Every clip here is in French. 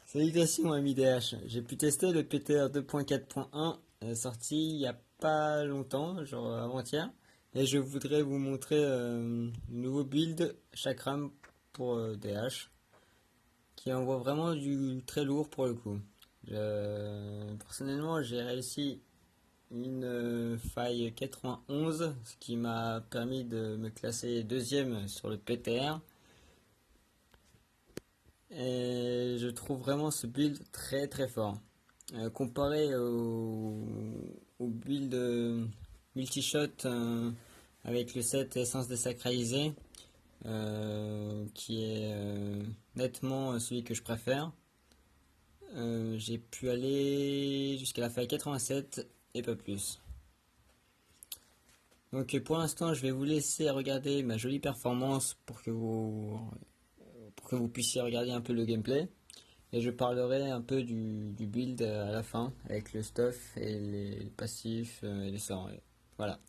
Salutations ami DH, j'ai pu tester le PTR 2.4.1 sorti il y a pas longtemps, genre avant-hier, et je voudrais vous montrer le nouveau build Chakram pour DH, qui envoie vraiment du très lourd pour le coup. Personnellement, j'ai réussi une faille 91, ce qui m'a permis de me classer deuxième sur le PTR. Et je trouve vraiment ce build très très fort. Comparé au build multishot avec le set Essence désacralisée, qui est nettement celui que je préfère, j'ai pu aller jusqu'à la faille 87 et pas plus. Donc pour l'instant, je vais vous laisser regarder ma jolie performance pour que vous puissiez regarder un peu le gameplay. Et je parlerai un peu du build à la fin, avec le stuff et les passifs et les sorts. Voilà.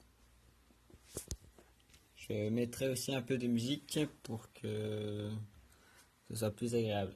Je mettrai aussi un peu de musique pour que ce soit plus agréable.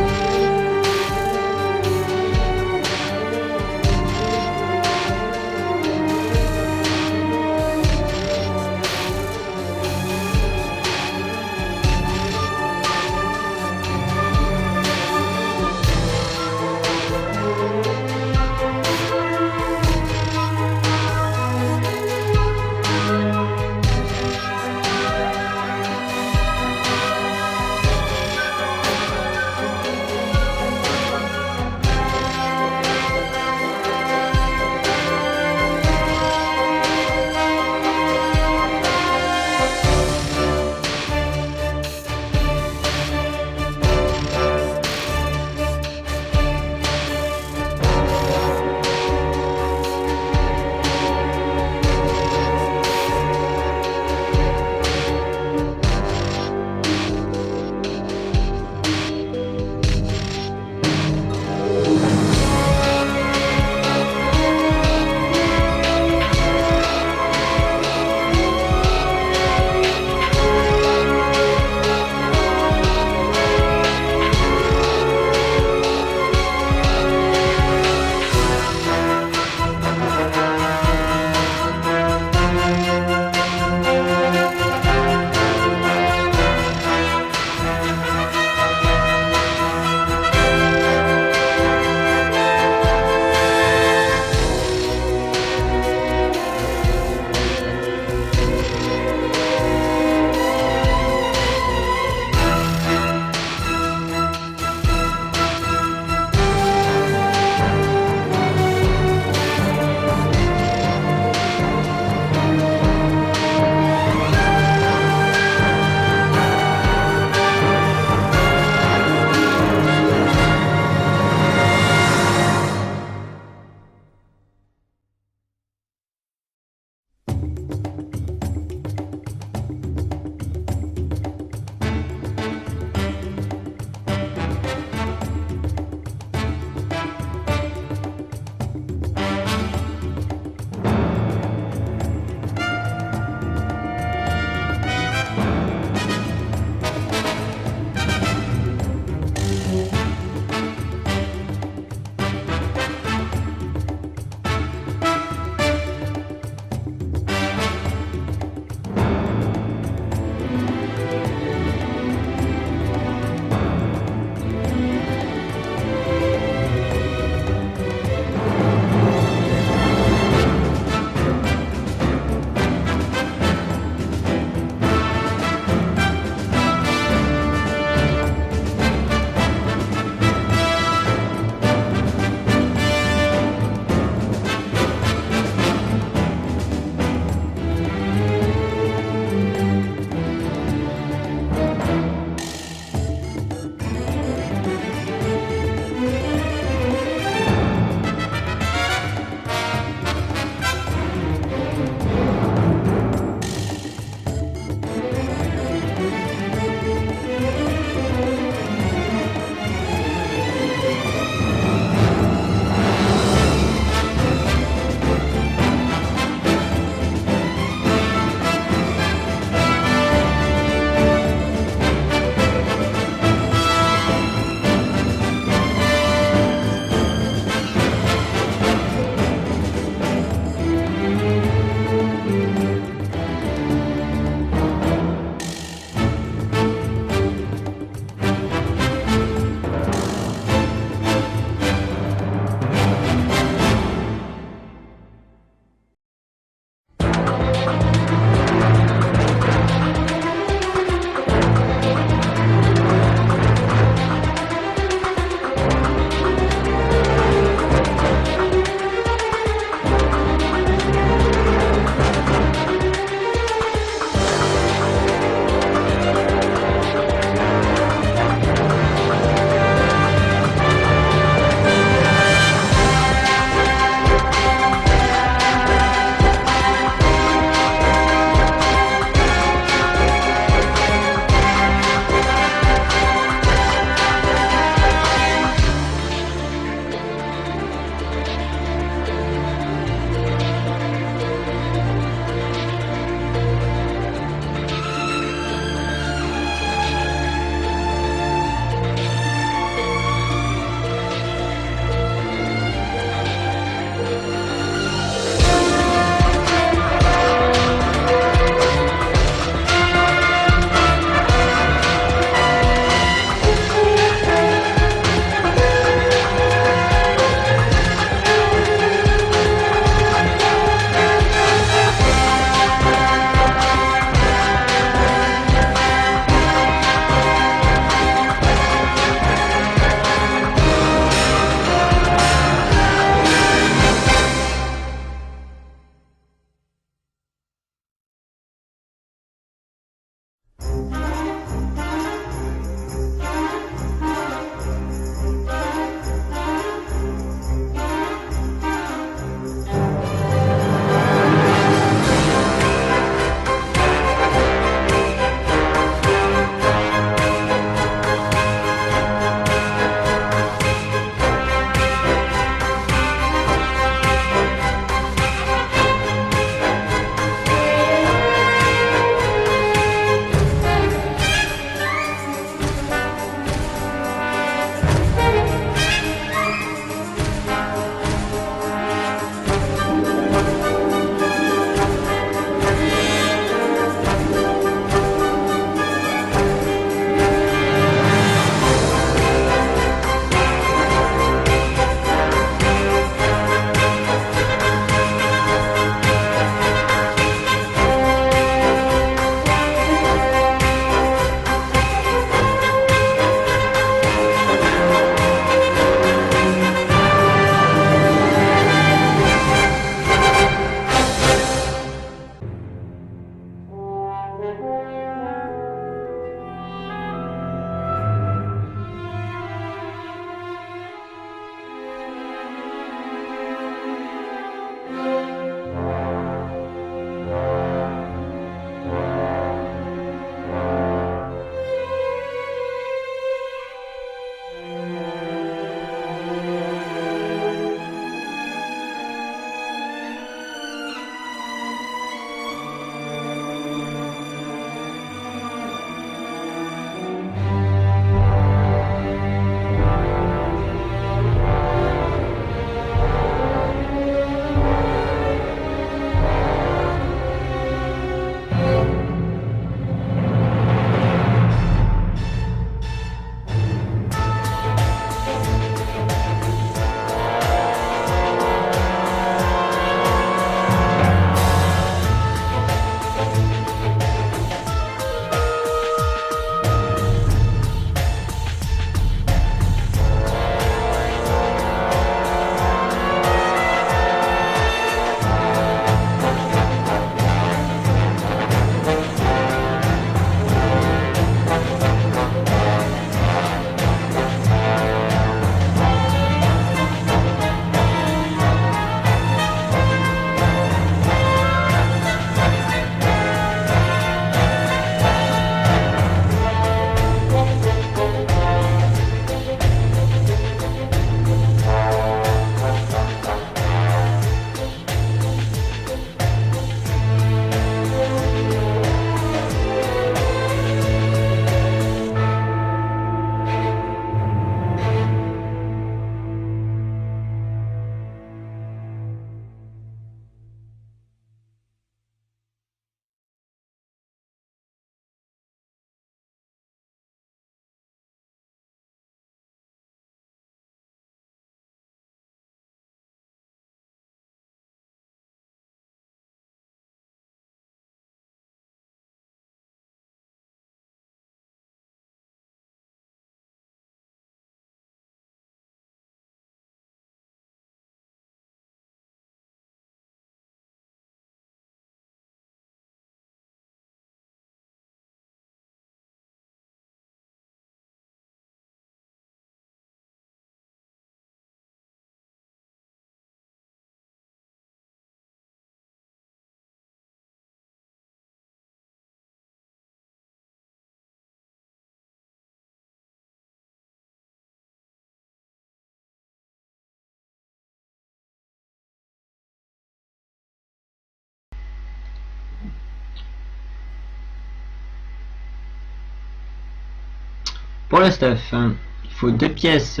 Pour le stuff, il faut 2 pièces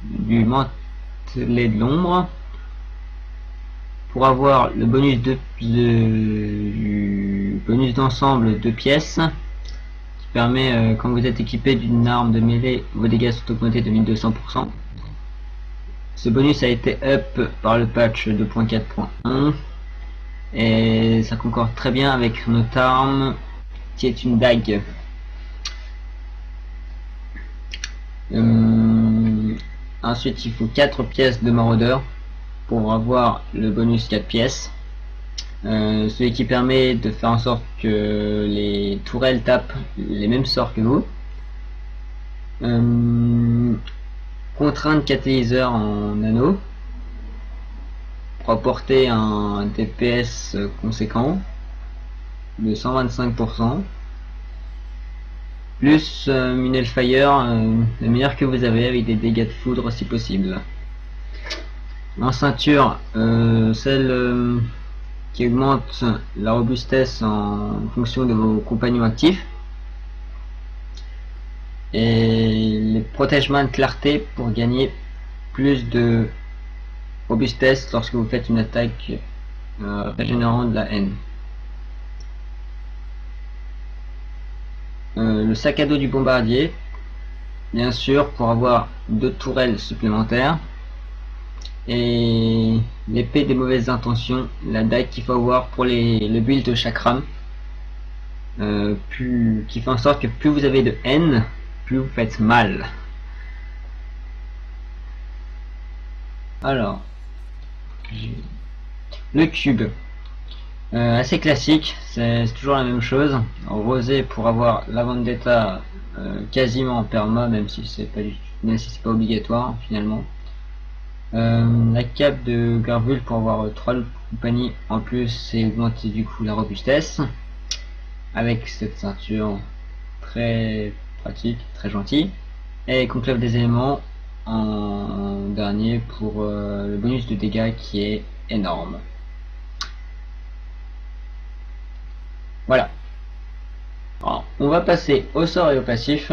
du mantelet de l'ombre. Pour avoir le bonus du bonus d'ensemble 2 pièces, qui permet, quand vous êtes équipé d'une arme de mêlée, vos dégâts sont augmentés de 1200%. Ce bonus a été up par le patch 2.4.1 et ça concorde très bien avec notre arme qui est une dague. Ensuite il faut 4 pièces de maraudeur pour avoir le bonus 4 pièces, celui qui permet de faire en sorte que les tourelles tapent les mêmes sorts que vous. Contrainte catalyseur en anneau pour apporter un DPS conséquent de 125%, plus Minel Fire, la meilleure que vous avez, avec des dégâts de foudre si possible. En ceinture, celle qui augmente la robustesse en fonction de vos compagnons actifs, et les protègements de clarté pour gagner plus de robustesse lorsque vous faites une attaque régénérant de la haine. Le sac à dos du bombardier, bien sûr, pour avoir 2 tourelles supplémentaires, et l'épée des mauvaises intentions, la dague qu'il faut avoir pour le build de chakram, qui fait en sorte que plus vous avez de haine, plus vous faites mal. Alors, le cube, assez classique, c'est toujours la même chose. Rosé pour avoir la vendetta quasiment en perma, même si c'est pas obligatoire finalement. La cape de Garvul pour avoir 3 compagnies en plus et augmenter du coup la robustesse, avec cette ceinture très pratique, très gentille, et conclave des éléments en dernier pour le bonus de dégâts qui est énorme. Voilà. Alors, on va passer au sort et au passif.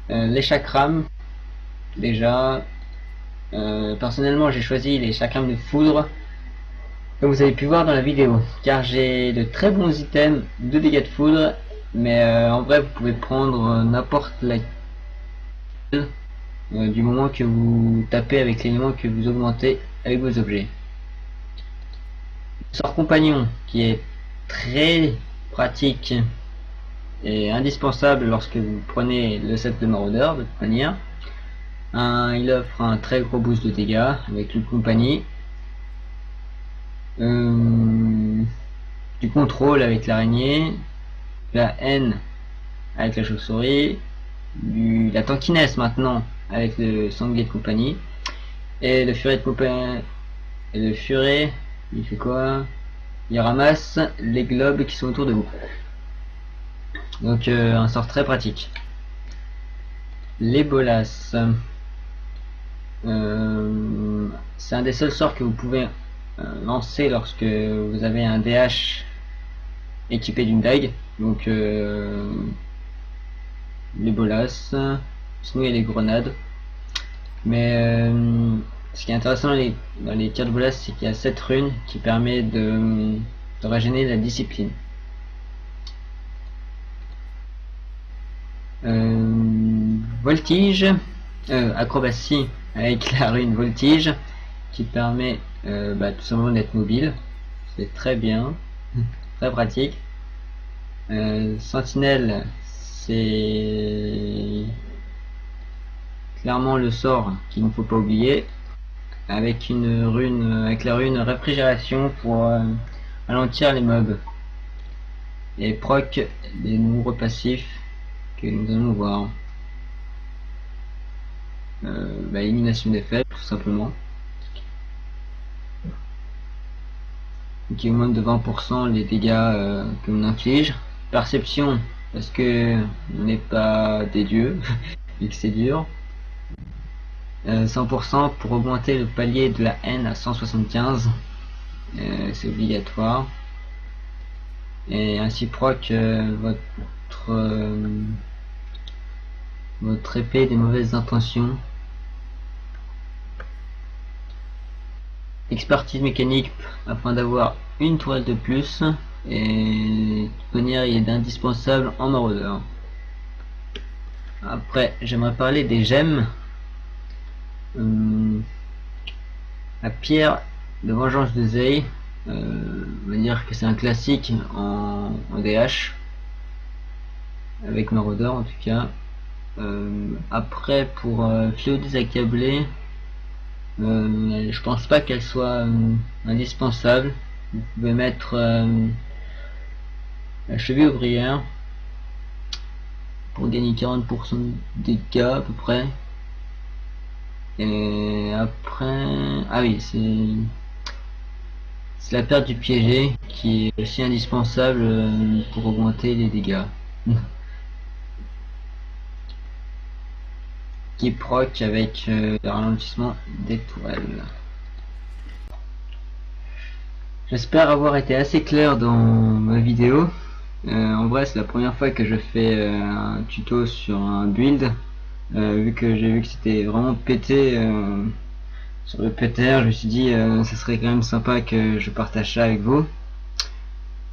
Les chakrams, déjà, personnellement j'ai choisi les chakrams de foudre, comme vous avez pu voir dans la vidéo, car j'ai de très bons items de dégâts de foudre, mais en vrai vous pouvez prendre n'importe laquelle du moment que vous tapez avec l'élément que vous augmentez avec vos objets. Le sort compagnon qui est très pratique et indispensable lorsque vous prenez le set de maraudeur de toute manière. Il offre un très gros boost de dégâts avec une compagnie, du contrôle avec l'araignée, la haine avec la chauve-souris, la tankiness maintenant avec le sanglier de compagnie, et le furet de compagnie. Et le furet, il fait quoi? Il ramasse les globes qui sont autour de vous. Donc un sort très pratique. Les bolas, c'est un des seuls sorts que vous pouvez lancer lorsque vous avez un DH équipé d'une dague. Donc les bolas, sinon il y a les grenades, mais ce qui est intéressant dans les cartes bolas, c'est qu'il y a cette rune qui permet de régénérer la discipline. Voltige, acrobatie avec la rune voltige qui permet tout simplement d'être mobile, c'est très bien, très pratique. Sentinelle, c'est clairement le sort qu'il ne faut pas oublier, avec une rune, avec la rune réfrigération pour ralentir les mobs, et proc des nombreux passifs que nous allons voir. Élimination des faibles tout simplement, qui augmente de 20% les dégâts que l'on inflige. Perception, parce que on n'est pas des dieux et que c'est dur. 100% pour augmenter le palier de la haine à 175, c'est obligatoire, et ainsi proc votre votre épée des mauvaises intentions. Expertise mécanique afin d'avoir une toile de plus. Et de toute manière, il est indispensable en maraudeur. Après, j'aimerais parler des gemmes. La pierre de vengeance de Zei, on va dire que c'est un classique en DH, avec maraudeur en tout cas. Après, pour Fléau désaccablé, je pense pas qu'elle soit indispensable. Vous pouvez mettre la cheville ouvrière pour gagner 40% de dégâts à peu près. Et après, ah oui, c'est la perte du piégé qui est aussi indispensable pour augmenter les dégâts. Qui proc avec le ralentissement des toiles. J'espère avoir été assez clair dans ma vidéo. En vrai, c'est la première fois que je fais un tuto sur un build. Vu que j'ai vu que c'était vraiment pété sur le PTR, je me suis dit ça serait quand même sympa que je partage ça avec vous.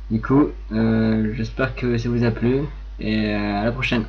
Du coup, j'espère que ça vous a plu et à la prochaine.